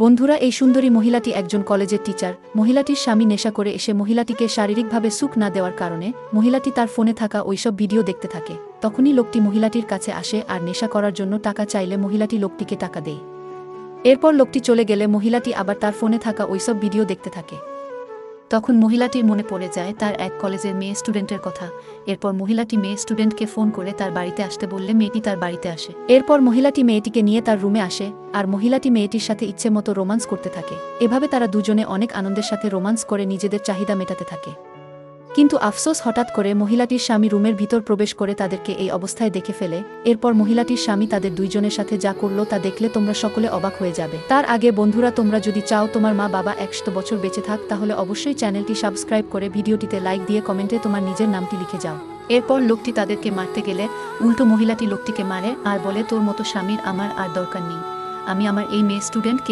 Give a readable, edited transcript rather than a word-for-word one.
বন্ধুরা, এই সুন্দরী মহিলাটি একজন কলেজের টিচার। মহিলাটির স্বামী নেশা করে এসে মহিলাটিকে শারীরিকভাবে সুখ না দেওয়ার কারণে মহিলাটি তার ফোনে থাকা ওইসব ভিডিও দেখতে থাকে। তখনই লোকটি মহিলাটির কাছে আসে আর নেশা করার জন্য টাকা চাইলে মহিলাটি লোকটিকে টাকা দেয়। এরপর লোকটি চলে গেলে মহিলাটি আবার তার ফোনে থাকা ওইসব ভিডিও দেখতে থাকে। তখন মহিলাটির মনে পড়ে যায় তার এক কলেজের মেয়ে স্টুডেন্টের কথা। এরপর মহিলাটি মেয়ে স্টুডেন্টকে ফোন করে তার বাড়িতে আসতে বললে মেয়েটি তার বাড়িতে আসে। এরপর মহিলাটি মেয়েটিকে নিয়ে তার রুমে আসে আর মহিলাটি মেয়েটির সাথে ইচ্ছে মতো রোমান্স করতে থাকে। এভাবে তারা দুজনে অনেক আনন্দের সাথে রোমান্স করে নিজেদের চাহিদা মেটাতে থাকে। কিন্তু আফসোস, হঠাৎ করে মহিলাটির স্বামী রুমের ভিতর প্রবেশ করে তাদেরকে এই অবস্থায় দেখে ফেলে। এরপর মহিলাটির স্বামী তাদের দুইজনের সাথে যা করলো তা দেখলে তোমরা সকলে অবাক হয়ে যাবে। তার আগে বন্ধুরা, তোমরা যদি চাও তোমার মা বাবা 100 বছর বেঁচে থাক, তাহলে অবশ্যই চ্যানেলটি সাবস্ক্রাইব করে ভিডিওটিতে লাইক দিয়ে কমেন্টে তোমার নিজের নামটি লিখে যাও। এরপর লোকটি তাদেরকে মারতে গেলে উল্টো মহিলাটি লোকটিকে মারে আর বলে, তোর মতো স্বামীর আমার আর দরকার নেই। আমি আমার এই মেয়ে স্টুডেন্টকে